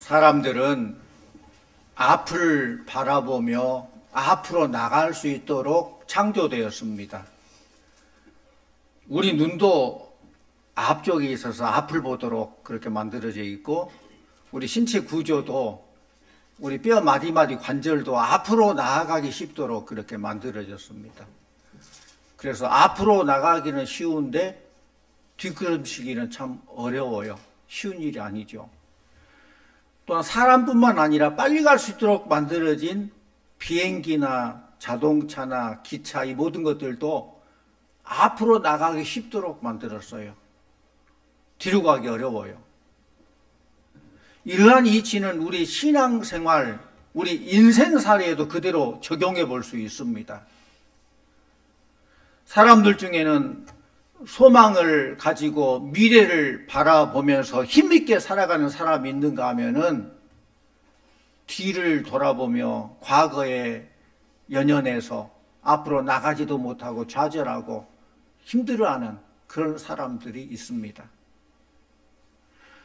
사람들은 앞을 바라보며 앞으로 나갈 수 있도록 창조되었습니다. 우리 눈도 앞쪽에 있어서 앞을 보도록 그렇게 만들어져 있고, 우리 신체 구조도 우리 뼈 마디마디 관절도 앞으로 나아가기 쉽도록 그렇게 만들어졌습니다. 그래서 앞으로 나가기는 쉬운데 뒷걸음치기는 참 어려워요. 쉬운 일이 아니죠. 또한 사람뿐만 아니라 빨리 갈 수 있도록 만들어진 비행기나 자동차나 기차, 이 모든 것들도 앞으로 나가기 쉽도록 만들었어요. 뒤로 가기 어려워요. 이러한 이치는 우리 신앙생활, 우리 인생사례에도 그대로 적용해 볼 수 있습니다. 사람들 중에는 소망을 가지고 미래를 바라보면서 힘있게 살아가는 사람이 있는가 하면은 뒤를 돌아보며 과거에 연연해서 앞으로 나가지도 못하고 좌절하고 힘들어하는 그런 사람들이 있습니다.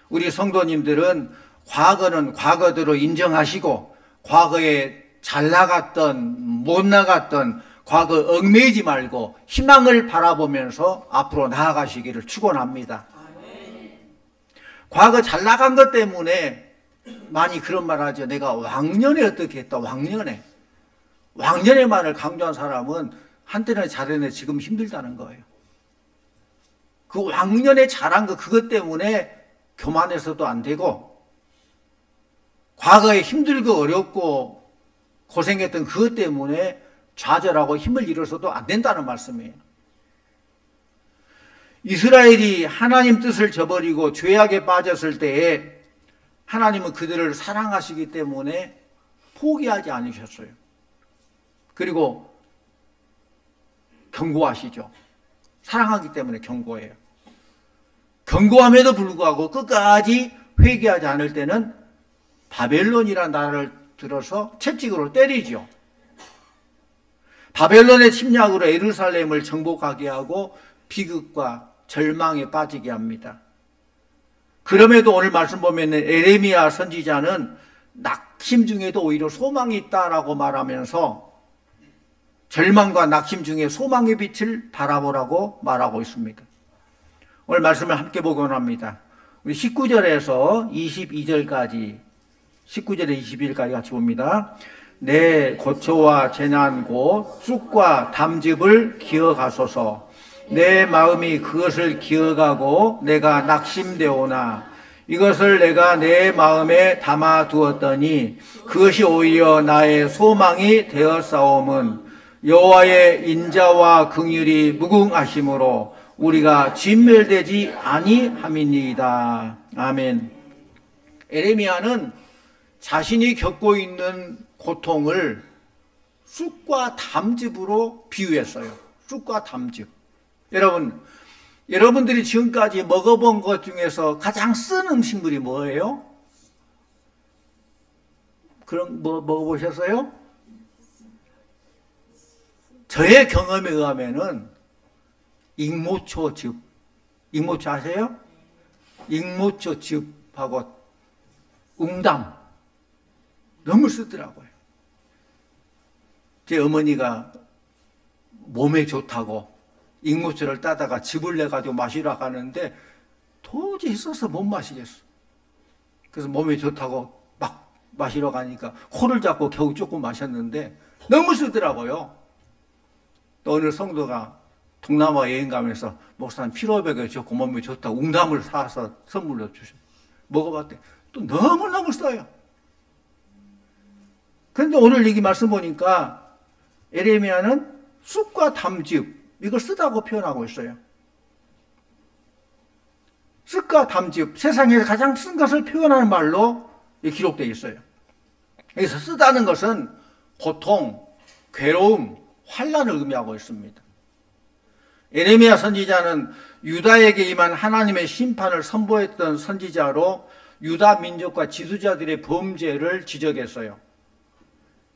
우리 성도님들은 과거는 과거대로 인정하시고, 과거에 잘 나갔던 못 나갔던 과거 얽매이지 말고 희망을 바라보면서 앞으로 나아가시기를 축원합니다. 과거 잘 나간 것 때문에 많이 그런 말 하죠. 내가 왕년에 어떻게 했다. 왕년의 말을 강조한 사람은 한때는 잘했는데 지금 힘들다는 거예요. 그 왕년에 잘한 거, 그것 때문에 교만해서도 안 되고, 과거에 힘들고 어렵고 고생했던 그것 때문에 좌절하고 힘을 잃어서도 안 된다는 말씀이에요. 이스라엘이 하나님 뜻을 저버리고 죄악에 빠졌을 때에 하나님은 그들을 사랑하시기 때문에 포기하지 않으셨어요. 그리고 경고하시죠. 사랑하기 때문에 경고해요. 경고함에도 불구하고 끝까지 회개하지 않을 때는 바벨론이라는 나라를 들어서 채찍으로 때리죠. 바벨론의 침략으로 예루살렘을 정복하게 하고 비극과 절망에 빠지게 합니다. 그럼에도 오늘 말씀 보면 에레미야 선지자는 낙심 중에도 오히려 소망이 있다라고 말하면서 절망과 낙심 중에 소망의 빛을 바라보라고 말하고 있습니다. 오늘 말씀을 함께 보곤 합니다. 우리 19절에서 22절까지, 19절에 22절까지 같이 봅니다. 내 고초와 재난 곧 쑥과 담즙을 기억하소서. 내 마음이 그것을 기억하고 내가 낙심되오나 이것을 내가 내 마음에 담아두었더니 그것이 오히려 나의 소망이 되었사옴은 여호와의 인자와 긍휼이 무궁하심으로 우리가 진멸되지 아니함이니이다. 아멘. 에레미야는 자신이 겪고 있는 고통을 쑥과 담즙으로 비유했어요. 쑥과 담즙. 여러분들이 지금까지 먹어본 것 중에서 가장 쓴 음식물이 뭐예요? 그럼 먹어보셨어요? 저의 경험에 의하면은 익모초즙. 익모초 아세요? 익모초즙하고 웅담. 너무 쓰더라고요. 제 어머니가 몸에 좋다고 익모초를 따다가 즙을 내가지고 마시러 가는데 도저히 써서 못 마시겠어. 그래서 몸에 좋다고 막 마시러 가니까 코를 잡고 겨우 조금 마셨는데 너무 쓰더라고요. 또 어느 성도가 동남아 여행 가면서 목사님 피로백에 좋고 몸에 좋다고 웅담을 사서 선물로 주셨어요. 먹어봤더니 또 너무너무 써요. 그런데 오늘 여기 말씀 보니까 에레미야는 쑥과 담즙, 이걸 쓰다고 표현하고 있어요. 쑥과 담즙, 세상에서 가장 쓴 것을 표현하는 말로 기록되어 있어요. 여기서 쓰다는 것은 고통, 괴로움, 환난을 의미하고 있습니다. 에레미야 선지자는 유다에게 임한 하나님의 심판을 선포했던 선지자로 유다 민족과 지도자들의 범죄를 지적했어요.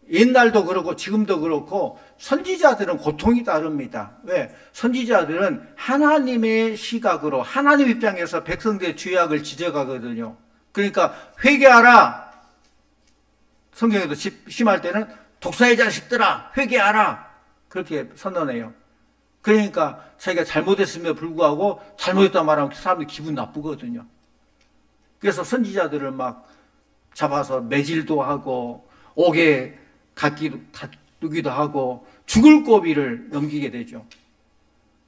옛날도 그렇고 지금도 그렇고 선지자들은 고통이 따릅니다. 왜? 선지자들은 하나님의 시각으로 하나님 입장에서 백성들의 죄악을 지적하거든요. 그러니까 회개하라. 성경에도 심할 때는 독사의 자식들아 회개하라 그렇게 선언해요. 그러니까 자기가 잘못했음에도 불구하고 잘못했다 말하면 사람들이 기분 나쁘거든요. 그래서 선지자들을 막 잡아서 매질도 하고 옥에 가두기도 하고 죽을 고비를 넘기게 되죠.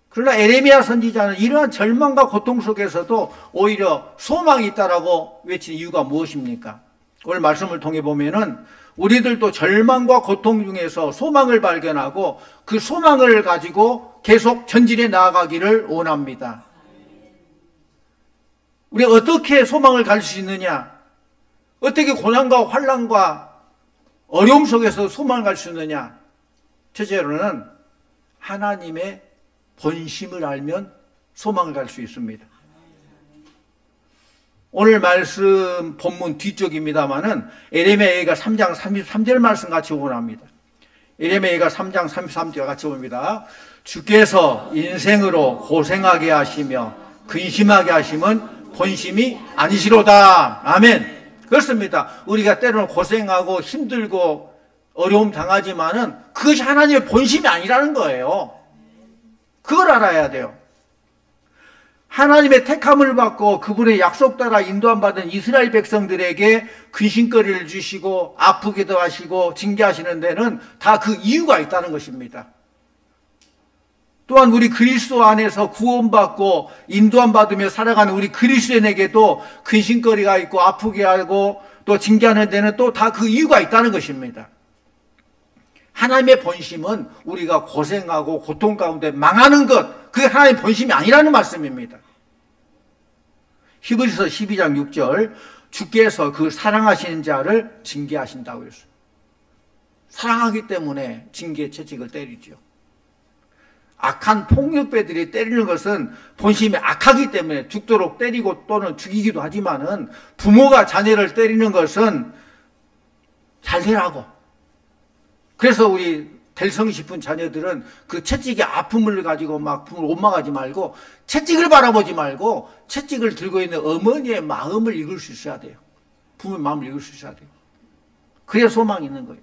그러나 에레미야 선지자는 이러한 절망과 고통 속에서도 오히려 소망이 있다라고 외친 이유가 무엇입니까? 오늘 말씀을 통해 보면은 우리들도 절망과 고통 중에서 소망을 발견하고 그 소망을 가지고 계속 전진해 나아가기를 원합니다. 우리 어떻게 소망을 가질 수 있느냐? 어떻게 고난과 환난과 어려움 속에서 소망을 가질 수 있느냐? 첫째로는 하나님의 본심을 알면 소망을 가질 수 있습니다. 오늘 말씀 본문 뒤쪽입니다마는 에레미야가 3장 33절 말씀 같이 원합니다. 에레미야가 3장 33절 같이 봅니다. 주께서 인생으로 고생하게 하시며 근심하게 하심은 본심이 아니시로다. 아멘. 그렇습니다. 우리가 때로는 고생하고 힘들고 어려움 당하지만은 그것이 하나님의 본심이 아니라는 거예요. 그걸 알아야 돼요. 하나님의 택함을 받고 그분의 약속 따라 인도함 받은 이스라엘 백성들에게 근심거리를 주시고 아프기도 하시고 징계하시는 데는 다 그 이유가 있다는 것입니다. 또한 우리 그리스도 안에서 구원받고 인도함 받으며 살아가는 우리 그리스도인에게도 근심거리가 있고 아프게 하고 또 징계하는 데는 또 다 그 이유가 있다는 것입니다. 하나님의 본심은 우리가 고생하고 고통 가운데 망하는 것, 그게 하나님의 본심이 아니라는 말씀입니다. 히브리서 12장 6절, 주께서 그 사랑하시는 자를 징계하신다고 했어요. 사랑하기 때문에 징계 채찍을 때리죠. 악한 폭력배들이 때리는 것은 본심이 악하기 때문에 죽도록 때리고 또는 죽이기도 하지만은 부모가 자녀를 때리는 것은 잘 되라고. 그래서 우리 될성 싶은 자녀들은 그 채찍의 아픔을 가지고 막 부모를 원망하지 말고 채찍을 바라보지 말고 채찍을 들고 있는 어머니의 마음을 읽을 수 있어야 돼요. 부모의 마음을 읽을 수 있어야 돼요. 그래야 소망이 있는 거예요.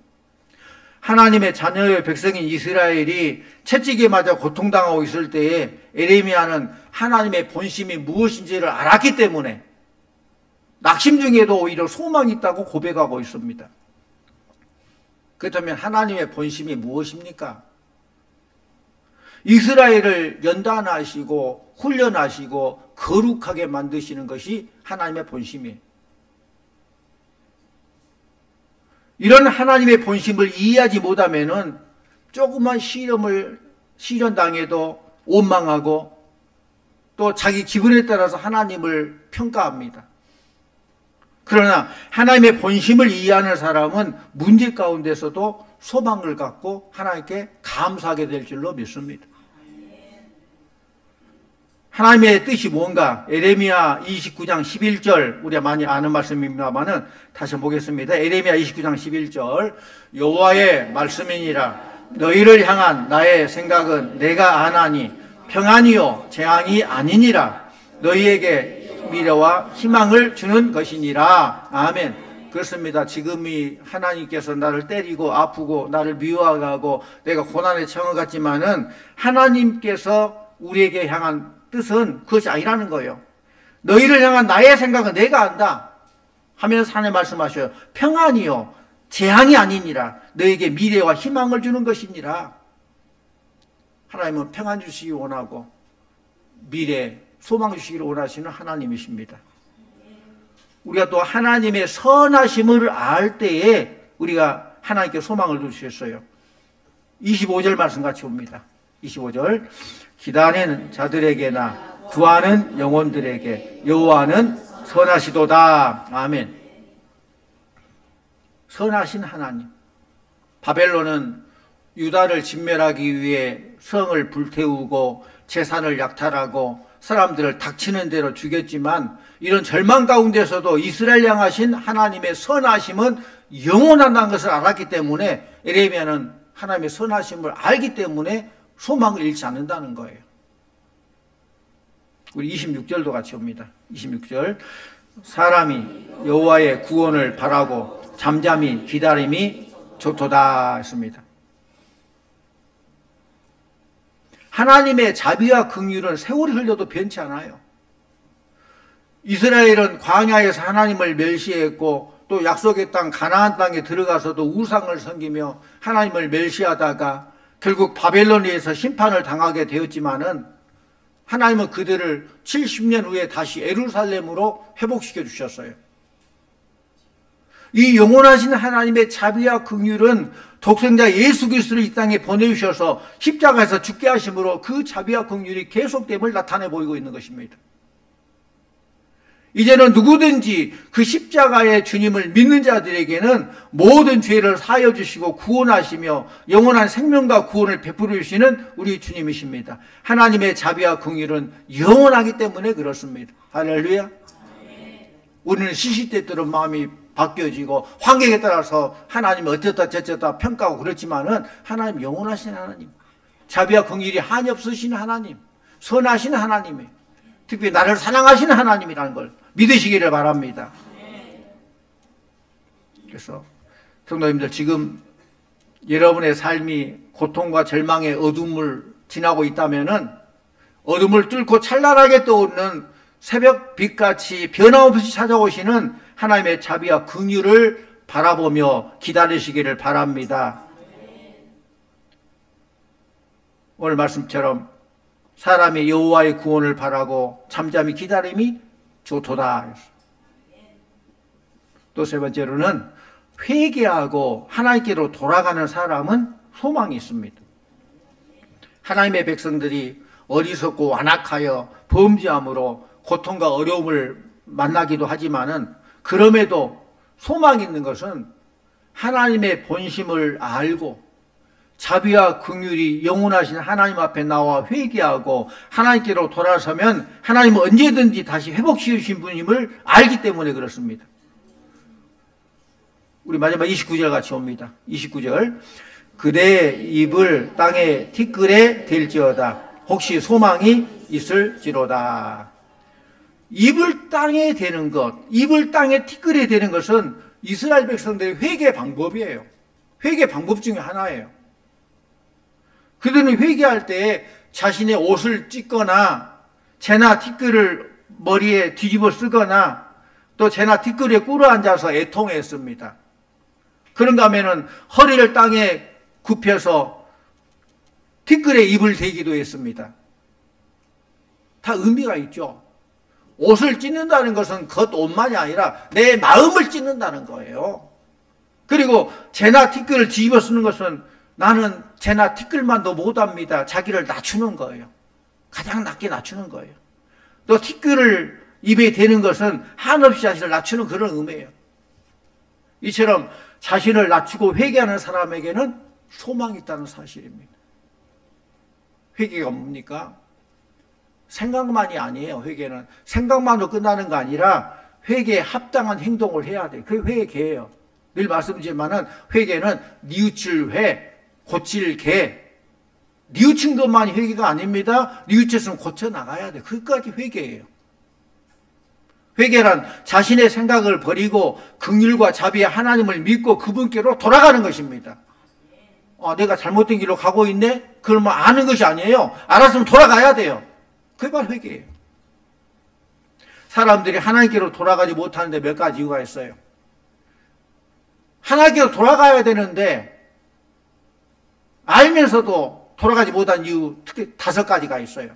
하나님의 자녀의 백성인 이스라엘이 채찍에 맞아 고통당하고 있을 때에 에레미야는 하나님의 본심이 무엇인지를 알았기 때문에 낙심 중에도 오히려 소망이 있다고 고백하고 있습니다. 그렇다면 하나님의 본심이 무엇입니까? 이스라엘을 연단하시고 훈련하시고 거룩하게 만드시는 것이 하나님의 본심이에요. 이런 하나님의 본심을 이해하지 못하면은 조그만 시련당해도 원망하고 또 자기 기분에 따라서 하나님을 평가합니다. 그러나 하나님의 본심을 이해하는 사람은 문제 가운데서도 소망을 갖고 하나님께 감사하게 될 줄로 믿습니다. 하나님의 뜻이 뭔가? 에레미야 29장 11절 우리가 많이 아는 말씀입니다만은 다시 보겠습니다. 에레미야 29장 11절 여호와의 말씀이니라 너희를 향한 나의 생각은 내가 아나니 평안이요 재앙이 아니니라 너희에게 미래와 희망을 주는 것이니라. 아멘. 그렇습니다. 지금이 하나님께서 나를 때리고 아프고 나를 미워하고 내가 고난에 처해갔지만은 하나님께서 우리에게 향한 뜻은 그것이 아니라는 거예요. 너희를 향한 나의 생각은 내가 안다 하면서 하나님 말씀하셔요. 평안이요 재앙이 아니니라 너에게 미래와 희망을 주는 것이니라. 하나님은 평안 주시기 원하고 미래 소망 주시기를 원하시는 하나님이십니다. 우리가 또 하나님의 선하심을 알 때에 우리가 하나님께 소망을 주셨어요. 25절 말씀 같이 봅니다. 25절 기다리는 자들에게나 구하는 영혼들에게 여호와는 선하시도다. 아멘. 선하신 하나님. 바벨론은 유다를 진멸하기 위해 성을 불태우고 재산을 약탈하고 사람들을 닥치는 대로 죽였지만 이런 절망 가운데서도 이스라엘 향하신 하나님의 선하심은 영원하다는 것을 알았기 때문에 에레미야는 하나님의 선하심을 알기 때문에 소망을 잃지 않는다는 거예요. 우리 26절도 같이 봅니다. 26절 사람이 여호와의 구원을 바라고 잠잠히 기다림이 좋도다 했습니다. 하나님의 자비와 긍휼은 세월이 흘려도 변치 않아요. 이스라엘은 광야에서 하나님을 멸시했고 또 약속의 땅 가나안 땅에 들어가서도 우상을 섬기며 하나님을 멸시하다가 결국 바벨론에서 심판을 당하게 되었지만은 하나님은 그들을 70년 후에 다시 예루살렘으로 회복시켜 주셨어요. 이 영원하신 하나님의 자비와 긍휼은 독생자 예수 그리스도를 이 땅에 보내주셔서 십자가에서 죽게 하심으로 그 자비와 긍휼이 계속됨을 나타내 보이고 있는 것입니다. 이제는 누구든지 그 십자가의 주님을 믿는 자들에게는 모든 죄를 사하여 주시고 구원하시며 영원한 생명과 구원을 베풀어 주시는 우리 주님이십니다. 하나님의 자비와 긍휼은 영원하기 때문에 그렇습니다. 할렐루야. 우리는 시시때때로 마음이 바뀌어지고 환경에 따라서 하나님이 어쩌다 저쩌다 평가하고 그렇지만은 하나님 영원하신 하나님, 자비와 긍휼이 한이 없으신 하나님, 선하신 하나님이 특히 나를 사랑하시는 하나님이라는 걸 믿으시기를 바랍니다. 그래서 성도님들, 지금 여러분의 삶이 고통과 절망의 어둠을 지나고 있다면은 어둠을 뚫고 찬란하게 떠오르는 새벽 빛같이 변함없이 찾아오시는 하나님의 자비와 긍휼을 바라보며 기다리시기를 바랍니다. 오늘 말씀처럼 사람이 여호와의 구원을 바라고 잠잠히 기다림이 좋도다. 또 세 번째로는 회개하고 하나님께로 돌아가는 사람은 소망이 있습니다. 하나님의 백성들이 어리석고 완악하여 범죄함으로 고통과 어려움을 만나기도 하지만은 그럼에도 소망이 있는 것은 하나님의 본심을 알고 자비와 긍휼이 영원하신 하나님 앞에 나와 회개하고 하나님께로 돌아서면 하나님은 언제든지 다시 회복시켜 주신 분임을 알기 때문에 그렇습니다. 우리 마지막 29절 같이 옵니다. 29절. 그대의 입을 땅에 티끌에 댈지어다. 혹시 소망이 있을지로다. 입을 땅에 대는 것, 입을 땅에 티끌에 대는 것은 이스라엘 백성들의 회개 방법이에요. 회개 방법 중에 하나예요. 그들은 회개할 때 자신의 옷을 찢거나 재나 티끌을 머리에 뒤집어 쓰거나 또 재나 티끌에 꿇어 앉아서 애통했습니다. 그런가 하면은 허리를 땅에 굽혀서 티끌에 입을 대기도 했습니다. 다 의미가 있죠. 옷을 찢는다는 것은 겉옷만이 아니라 내 마음을 찢는다는 거예요. 그리고 재나 티끌을 뒤집어 쓰는 것은 나는 재나 티끌만도 못합니다. 자기를 낮추는 거예요. 가장 낮게 낮추는 거예요. 또 티끌을 입에 대는 것은 한없이 자신을 낮추는 그런 의미예요. 이처럼 자신을 낮추고 회개하는 사람에게는 소망이 있다는 사실입니다. 회개가 뭡니까? 생각만이 아니에요. 회개는 생각만으로 끝나는 거 아니라 회개에 합당한 행동을 해야 돼요. 그게 회개예요. 늘 말씀드리지만은 회개는 뉘우칠 회, 고칠 개. 뉘우친 것만이 회개가 아닙니다. 뉘우쳤으면 고쳐 나가야 돼. 그것까지 회개예요. 회개란 자신의 생각을 버리고 긍휼과 자비의 하나님을 믿고 그분께로 돌아가는 것입니다. 내가 잘못된 길로 가고 있네? 그러면 아는 것이 아니에요. 알았으면 돌아가야 돼요. 그게 바로 회개예요. 사람들이 하나님께로 돌아가지 못하는데 몇 가지 이유가 있어요. 하나님께로 돌아가야 되는데 알면서도 돌아가지 못한 이유 특히 5가지가 있어요.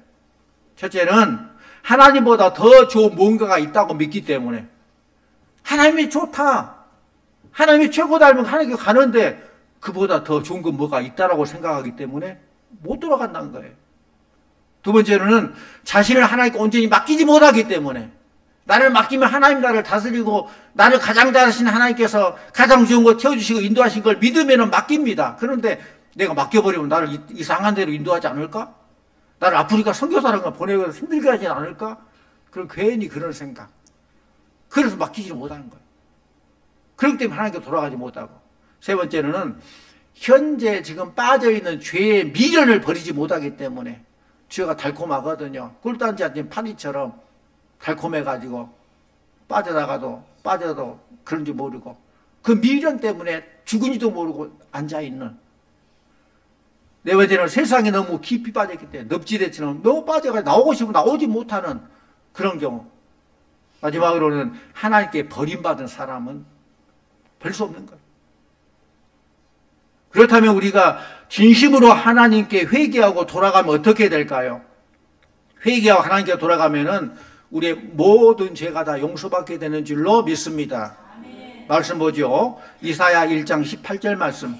첫째는 하나님보다 더 좋은 뭔가가 있다고 믿기 때문에 하나님이 좋다. 하나님이 최고다 하면 하나님께 가는데 그보다 더 좋은 건 뭐가 있다라고 생각하기 때문에 못 돌아간다는 거예요. 두 번째로는 자신을 하나님께 온전히 맡기지 못하기 때문에 나를 맡기면 하나님 나를 다스리고 나를 가장 잘하신 하나님께서 가장 좋은 거 채워주시고 인도하신 걸 믿으면 맡깁니다. 그런데 내가 맡겨버리면 나를 이상한 데로 인도하지 않을까? 나를 아프리카 선교사랑을 보내고 힘들게 하지 않을까? 그럼 괜히 그런 생각. 그래서 맡기지 못하는 거예요. 그렇기 때문에 하나님께 돌아가지 못하고. 세 번째로는 현재 지금 빠져있는 죄의 미련을 버리지 못하기 때문에 죄가 달콤하거든요. 꿀단지 앉은 파리처럼 달콤해가지고 빠져도 그런지 모르고 그 미련 때문에 죽은지도 모르고 앉아있는, 네 번째는 세상에 너무 깊이 빠졌기 때문에 늪지대처럼 너무 빠져가 나오고 싶으면 나오지 못하는 그런 경우. 마지막으로는 하나님께 버림받은 사람은 별 수 없는 거예요. 그렇다면 우리가 진심으로 하나님께 회개하고 돌아가면 어떻게 될까요? 회개하고 하나님께 돌아가면은 우리의 모든 죄가 다 용서받게 되는 줄로 믿습니다. 아멘. 말씀 보죠. 이사야 1장 18절 말씀.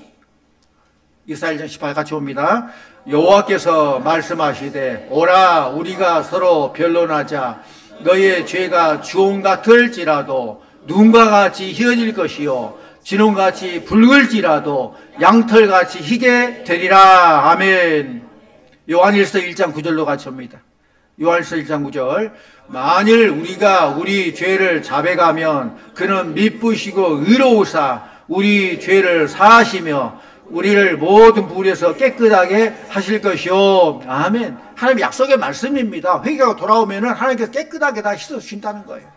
이사야 1장 18 같이 봅니다. 여호와께서 말씀하시되 오라 우리가 서로 변론하자. 너의 죄가 주홍 같을지라도 눈과 같이 희어질 것이요 진홍같이 붉을지라도 양털같이 희게 되리라. 아멘. 요한일서 1장 9절로 같이 봅니다. 요한일서 1장 9절. 만일 우리가 우리 죄를 자백하면 그는 미쁘시고 의로우사 우리 죄를 사하시며 우리를 모든 불에서 깨끗하게 하실 것이요. 아멘. 하나님의 약속의 말씀입니다. 회개하고 돌아오면은 하나님께서 깨끗하게 다 씻어주신다는 거예요.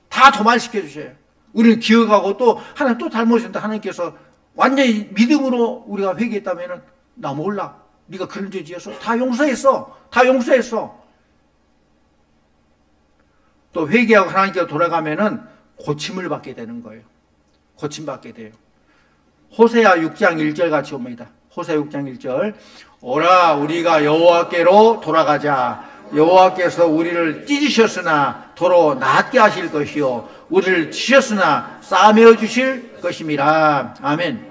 다 도말시켜 주셔요. 우리는 기억하고 또 하나님 또 잘못했는데 하나님께서 완전히 믿음으로 우리가 회개했다면은 나 몰라. 네가 그런 죄 지어서 다 용서했어. 다 용서했어. 또 회개하고 하나님께 돌아가면은 고침을 받게 되는 거예요. 고침 받게 돼요. 호세아 6장 1절 같이 옵니다. 호세아 6장 1절. 오라 우리가 여호와께로 돌아가자. 여호와께서 우리를 찢으셨으나 도로 낫게 하실 것이요 우리를 치셨으나 싸매어 주실 것임이라. 아멘.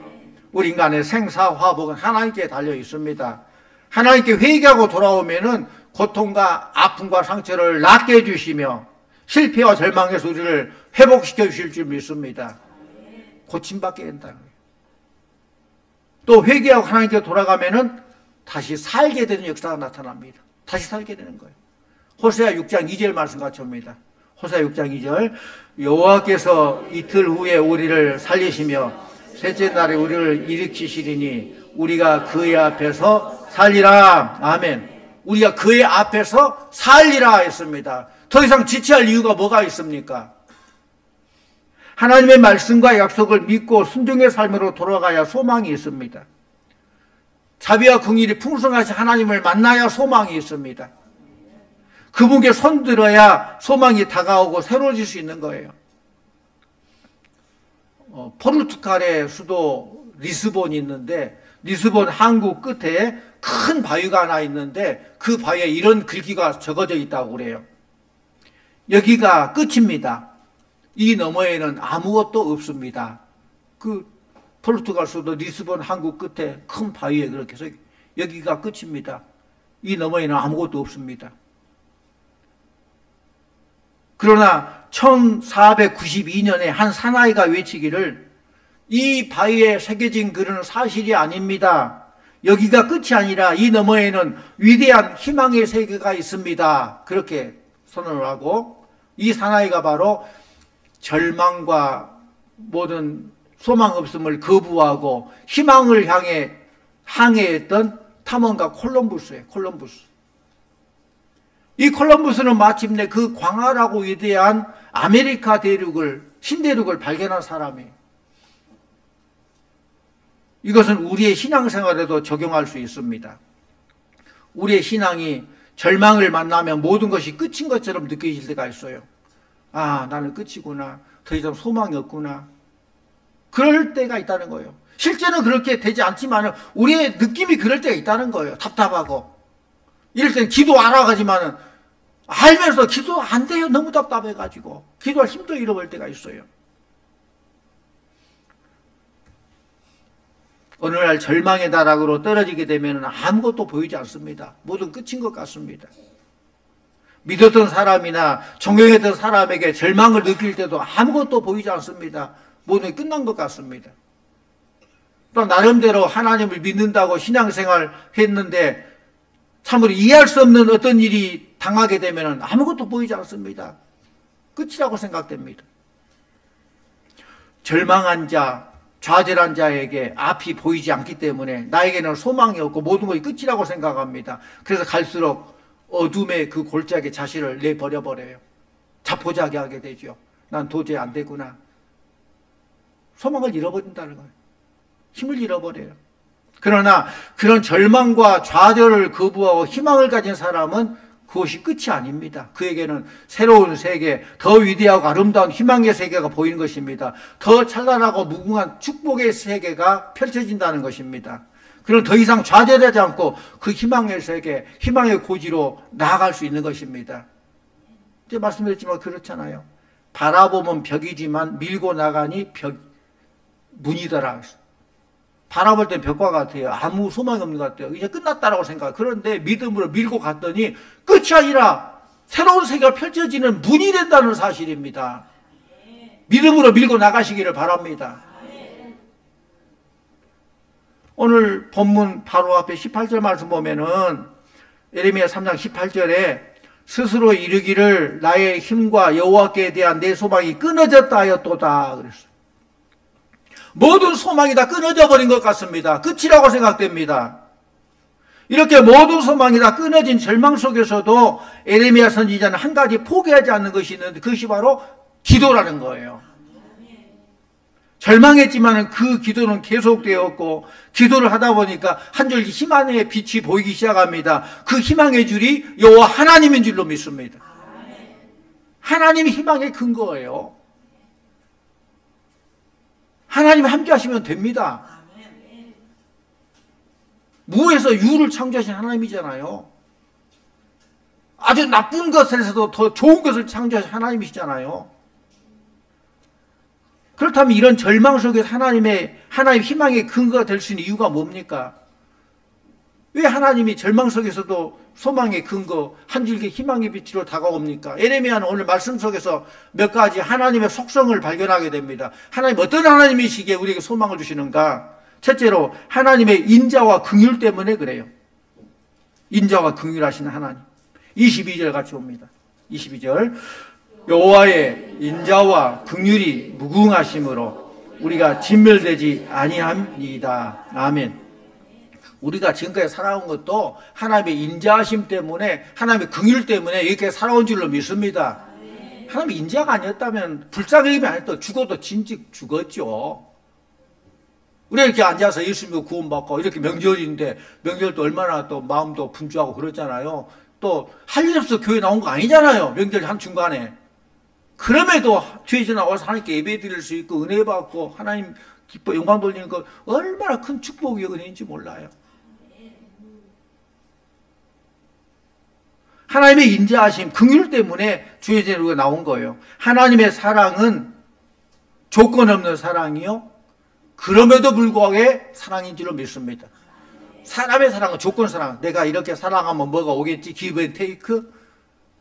우리 인간의 생사화복은 하나님께 달려 있습니다. 하나님께 회개하고 돌아오면은 고통과 아픔과 상처를 낫게 해주시며 실패와 절망에서 우리를 회복시켜 주실 줄 믿습니다. 고침받게 된다는 거예요. 또 회개하고 하나님께 돌아가면은 다시 살게 되는 역사가 나타납니다. 다시 살게 되는 거예요. 호세아 6장 2절 말씀 같이 옵니다. 호세아 6장 2절. 여호와께서 이틀 후에 우리를 살리시며 셋째 날에 우리를 일으키시리니 우리가 그의 앞에서 살리라. 아멘. 우리가 그의 앞에서 살리라 했습니다. 더 이상 지체할 이유가 뭐가 있습니까? 하나님의 말씀과 약속을 믿고 순종의 삶으로 돌아가야 소망이 있습니다. 자비와 긍휼이 풍성하신 하나님을 만나야 소망이 있습니다. 그분께 손들어야 소망이 다가오고 새로워질 수 있는 거예요. 포르투갈의 수도 리스본이 있는데 리스본 항구 끝에 큰 바위가 하나 있는데 그 바위에 이런 글귀가 적어져 있다고 그래요. 여기가 끝입니다. 이 너머에는 아무것도 없습니다. 그 포르투갈 수도 리스본 항구 끝에 큰 바위에 그렇게 해서 여기가 끝입니다. 이 너머에는 아무것도 없습니다. 그러나 1492년에 한 사나이가 외치기를 이 바위에 새겨진 글은 사실이 아닙니다. 여기가 끝이 아니라 이 너머에는 위대한 희망의 세계가 있습니다. 그렇게 선언을 하고 이 사나이가 바로 절망과 모든 소망 없음을 거부하고 희망을 향해 항해했던 탐험가 콜럼부스예요. 콜럼부스. 이 콜럼부스는 마침내 그 광활하고 위대한 아메리카 대륙을, 신대륙을 발견한 사람이에요. 이것은 우리의 신앙생활에도 적용할 수 있습니다. 우리의 신앙이 절망을 만나면 모든 것이 끝인 것처럼 느껴질 때가 있어요. 아, 나는 끝이구나. 더 이상 소망이 없구나. 그럴 때가 있다는 거예요. 실제는 그렇게 되지 않지만 우리의 느낌이 그럴 때가 있다는 거예요. 답답하고. 이럴 때는 기도하러 가지만은 알면서 기도 안 돼요. 너무 답답해가지고. 기도할 힘도 잃어버릴 때가 있어요. 어느 날 절망의 다락으로 떨어지게 되면 아무것도 보이지 않습니다. 모든 끝인 것 같습니다. 믿었던 사람이나 존경했던 사람에게 절망을 느낄 때도 아무것도 보이지 않습니다. 모든 게 끝난 것 같습니다. 또 나름대로 하나님을 믿는다고 신앙생활 했는데 참으로 이해할 수 없는 어떤 일이 당하게 되면 아무것도 보이지 않습니다. 끝이라고 생각됩니다. 절망한 자, 좌절한 자에게 앞이 보이지 않기 때문에 나에게는 소망이 없고 모든 것이 끝이라고 생각합니다. 그래서 갈수록 어둠의 그 골짜기 자신을 내버려버려요. 자포자기하게 되죠. 난 도저히 안 되구나. 소망을 잃어버린다는 거예요. 힘을 잃어버려요. 그러나 그런 절망과 좌절을 거부하고 희망을 가진 사람은 그것이 끝이 아닙니다. 그에게는 새로운 세계, 더 위대하고 아름다운 희망의 세계가 보이는 것입니다. 더 찬란하고 무궁한 축복의 세계가 펼쳐진다는 것입니다. 그럼 더 이상 좌절하지 않고 그 희망의 세계, 희망의 고지로 나아갈 수 있는 것입니다. 이제 말씀드렸지만 그렇잖아요. 바라보면 벽이지만 밀고 나가니 문이더라. 바라볼 땐 벽과 같아요. 아무 소망이 없는 것 같아요. 이제 끝났다라고 생각. 그런데 믿음으로 밀고 갔더니 끝이 아니라 새로운 세계가 펼쳐지는 문이 된다는 사실입니다. 믿음으로 밀고 나가시기를 바랍니다. 오늘 본문 바로 앞에 18절 말씀 보면은 예레미야 3장 18절에 스스로 이르기를 나의 힘과 여호와께 대한 내 소망이 끊어졌다 하였도다 그랬어요. 모든 소망이 다 끊어져 버린 것 같습니다. 끝이라고 생각됩니다. 이렇게 모든 소망이 다 끊어진 절망 속에서도 예레미야 선지자는 한 가지 포기하지 않는 것이 있는데 그것이 바로 기도라는 거예요. 절망했지만 그 기도는 계속되었고 기도를 하다 보니까 한 줄기 희망의 빛이 보이기 시작합니다. 그 희망의 줄이 여호와 하나님인 줄로 믿습니다. 하나님이 희망의 근거예요. 하나님 함께 하시면 됩니다. 무에서 유를 창조하신 하나님이잖아요. 아주 나쁜 것에서도 더 좋은 것을 창조하신 하나님이시잖아요. 그렇다면 이런 절망 속에서 하나님 희망의 근거가 될 수 있는 이유가 뭡니까? 왜 하나님이 절망 속에서도 소망의 근거, 한 줄기 희망의 빛으로 다가옵니까? 예레미야는 오늘 말씀 속에서 몇 가지 하나님의 속성을 발견하게 됩니다. 하나님 어떤 하나님이시기에 우리에게 소망을 주시는가? 첫째로 하나님의 인자와 긍휼 때문에 그래요. 인자와 긍휼하시는 하나님. 22절 같이 봅니다. 22절 여호와의 인자와 긍휼이 무궁하심으로 우리가 진멸되지 아니함이다. 아멘. 우리가 지금까지 살아온 것도 하나님의 인자하심 때문에 하나님의 긍휼 때문에 이렇게 살아온 줄로 믿습니다. 하나님의 인자가 아니었다면 불쌍함이 아니었다 죽어도 진즉 죽었죠. 우리가 이렇게 앉아서 예수 믿고 구원받고 이렇게 명절인데 명절도 얼마나 또 마음도 분주하고 그렇잖아요. 또 할 일 없어 교회 나온 거 아니잖아요. 명절 한 중간에. 그럼에도 뒤에서 나와서 하나님께 예배 드릴 수 있고 은혜 받고 하나님 기뻐 영광 돌리는 것 얼마나 큰 축복이 은혜인지 몰라요. 하나님의 인자하심, 긍휼 때문에 주의 제도가 나온 거예요. 하나님의 사랑은 조건 없는 사랑이요. 그럼에도 불구하고 사랑인 줄로 믿습니다. 사람의 사랑은 조건 사랑. 내가 이렇게 사랑하면 뭐가 오겠지? give and take?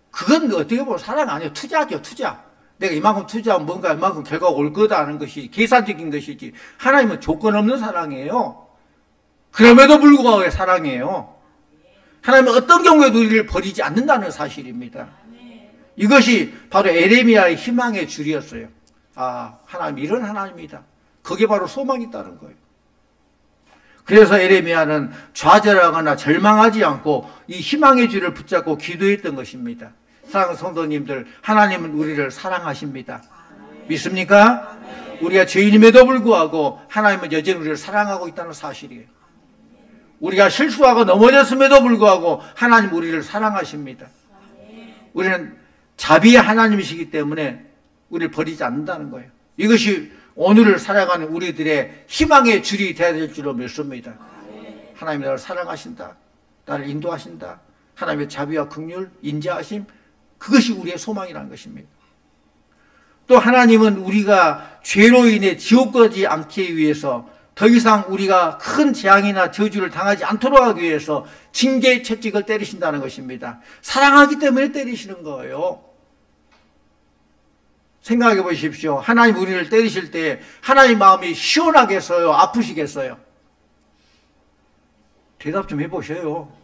그건 어떻게 보면 사랑 아니에요. 투자죠, 투자. 내가 이만큼 투자하면 뭔가 이만큼 결과가 올 거다 하는 것이 계산적인 것이지. 하나님은 조건 없는 사랑이에요. 그럼에도 불구하고 사랑이에요. 하나님은 어떤 경우에도 우리를 버리지 않는다는 사실입니다. 이것이 바로 에레미야의 희망의 줄이었어요. 아, 하나님 이런 하나님이다. 그게 바로 소망이 있다는 거예요. 그래서 에레미야는 좌절하거나 절망하지 않고 이 희망의 줄을 붙잡고 기도했던 것입니다. 사랑하는 성도님들, 하나님은 우리를 사랑하십니다. 믿습니까? 우리가 죄인임에도 불구하고 하나님은 여전히 우리를 사랑하고 있다는 사실이에요. 우리가 실수하고 넘어졌음에도 불구하고 하나님 우리를 사랑하십니다. 우리는 자비의 하나님이시기 때문에 우리를 버리지 않는다는 거예요. 이것이 오늘을 살아가는 우리들의 희망의 줄이 되어야 될 줄로 믿습니다. 하나님이 나를 사랑하신다. 나를 인도하신다. 하나님의 자비와 긍휼, 인자하심, 그것이 우리의 소망이라는 것입니다. 또 하나님은 우리가 죄로 인해 지옥 가지 않기 위해서 더 이상 우리가 큰 재앙이나 저주를 당하지 않도록 하기 위해서 징계 채찍을 때리신다는 것입니다. 사랑하기 때문에 때리시는 거예요. 생각해 보십시오. 하나님 우리를 때리실 때 하나님 마음이 시원하겠어요? 아프시겠어요? 대답 좀 해보셔요.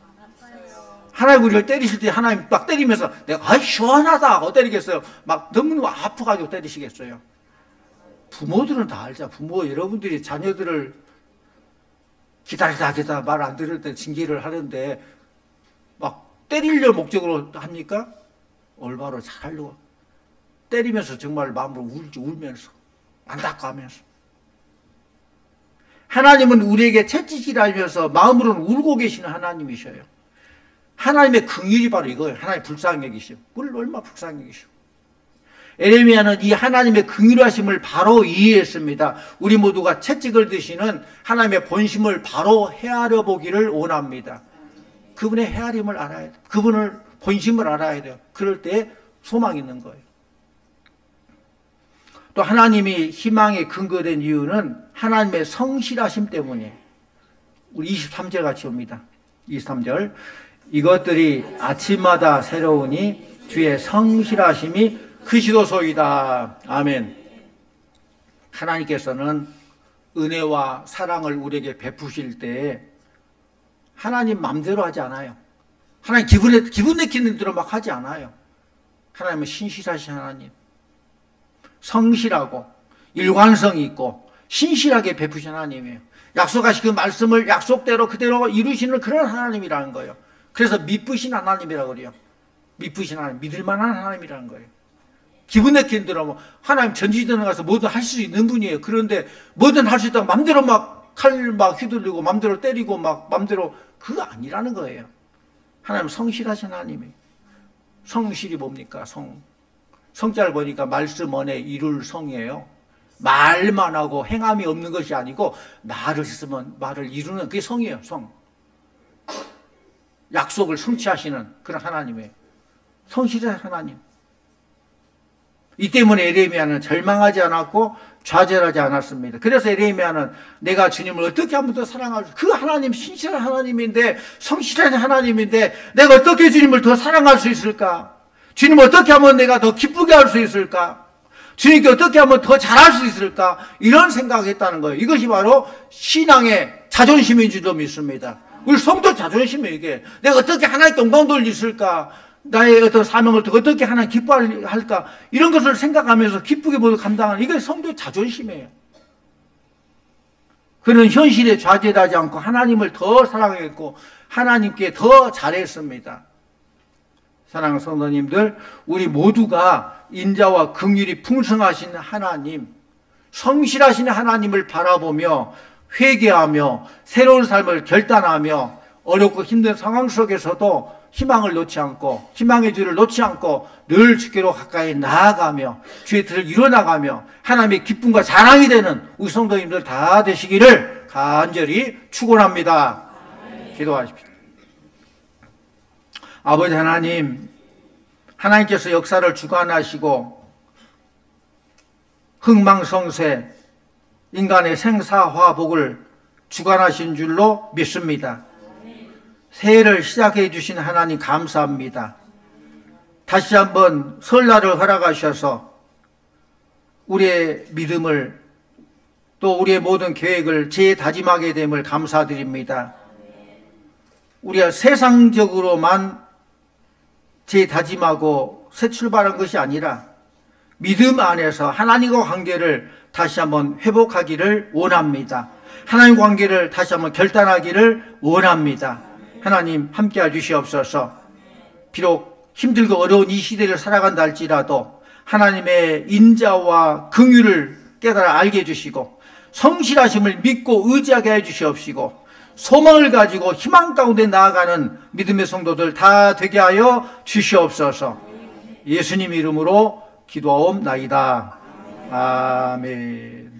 하나님 우리를 때리실 때 하나님 막 때리면서 내가 시원하다 때리겠어요? 막 너무 아파가지고 때리시겠어요? 부모들은 다 알죠. 부모 여러분들이 자녀들을 기다리다 말 안 들을 때 징계를 하는데 막 때리려 목적으로 합니까? 올바로 잘 하려고. 때리면서 정말 마음으로 울면서 안타까워하면서. 하나님은 우리에게 채찍질하면서 마음으로는 울고 계시는 하나님이셔요. 하나님의 긍휼이 바로 이거예요. 하나님 불쌍히 여기시오. 우리를 얼마나 불쌍히 여기시오. 에레미야는 이 하나님의 긍휼하심을 바로 이해했습니다. 우리 모두가 채찍을 드시는 하나님의 본심을 바로 헤아려 보기를 원합니다. 그분의 헤아림을 알아야 돼요. 그분을 본심을 알아야 돼요. 그럴 때 소망이 있는 거예요. 또 하나님이 희망에 근거된 이유는 하나님의 성실하심 때문이에요. 우리 23절 같이 옵니다. 23절. 이것들이 아침마다 새로우니 주의 성실하심이 크시도소이다. 아멘. 하나님께서는 은혜와 사랑을 우리에게 베푸실 때 하나님 맘대로 하지 않아요. 하나님 기분 내키는 대로 막 하지 않아요. 하나님은 신실하신 하나님. 성실하고 일관성이 있고 신실하게 베푸신 하나님이에요. 약속하신 그 말씀을 약속대로 그대로 이루시는 그런 하나님이라는 거예요. 그래서 믿으신 하나님이라고 그래요. 믿으신 하나님, 믿을만한 하나님이라는 거예요. 기분 내키는 대로 하나님 전지전에 가서 뭐든 할 수 있는 분이에요. 그런데 뭐든 할 수 있다고 맘대로 막 칼 막 휘둘리고 맘대로 때리고 막 맘대로 그거 아니라는 거예요. 하나님 성실하신 하나님이에요. 성실이 뭡니까? 성자를 보니까 말씀 안에 이룰 성이에요. 말만 하고 행함이 없는 것이 아니고 말을 쓰면 말을 이루는 그게 성이에요. 성. 약속을 성취하시는 그런 하나님이에요. 성실한 하나님. 이 때문에 에레미야는 절망하지 않았고 좌절하지 않았습니다. 그래서 에레미야는 내가 주님을 어떻게 하면 더 사랑할 수, 그 하나님 신실한 하나님인데 성실한 하나님인데 내가 어떻게 주님을 더 사랑할 수 있을까? 주님을 어떻게 하면 내가 더 기쁘게 할 수 있을까? 주님께 어떻게 하면 더 잘할 수 있을까? 이런 생각을 했다는 거예요. 이것이 바로 신앙의 자존심인 줄도 믿습니다. 우리 성도 자존심이에요, 이게. 내가 어떻게 하나님께 영광 돌릴 수 있을까? 나의 어떤 사명을 어떻게 하나님 기뻐할까? 이런 것을 생각하면서 기쁘게 모두 감당하는, 이게 성도의 자존심이에요. 그는 현실에 좌절하지 않고 하나님을 더 사랑했고 하나님께 더 잘했습니다. 사랑하는 성도님들, 우리 모두가 인자와 긍휼이 풍성하신 하나님, 성실하신 하나님을 바라보며 회개하며 새로운 삶을 결단하며 어렵고 힘든 상황 속에서도 희망을 놓지 않고 희망의 줄을 놓지 않고 늘 주께로 가까이 나아가며 주의 뜻을 이뤄나가며 하나님의 기쁨과 자랑이 되는 우리 성도님들 다 되시기를 간절히 축원합니다. 기도하십시오. 아버지 하나님, 하나님께서 역사를 주관하시고 흥망성쇠 인간의 생사화복을 주관하신 줄로 믿습니다. 새해를 시작해 주신 하나님 감사합니다. 다시 한번 설날을 허락하셔서 우리의 믿음을 또 우리의 모든 계획을 재다짐하게 됨을 감사드립니다. 우리가 세상적으로만 재다짐하고 새 출발한 것이 아니라 믿음 안에서 하나님과 관계를 다시 한번 회복하기를 원합니다. 하나님 관계를 다시 한번 결단하기를 원합니다. 하나님 함께해 주시옵소서. 비록 힘들고 어려운 이 시대를 살아간다 할지라도 하나님의 인자와 긍휼을 깨달아 알게 해주시고 성실하심을 믿고 의지하게 해주시옵시고 소망을 가지고 희망 가운데 나아가는 믿음의 성도들 다 되게 하여 주시옵소서. 예수님 이름으로 기도하옵나이다. 아멘.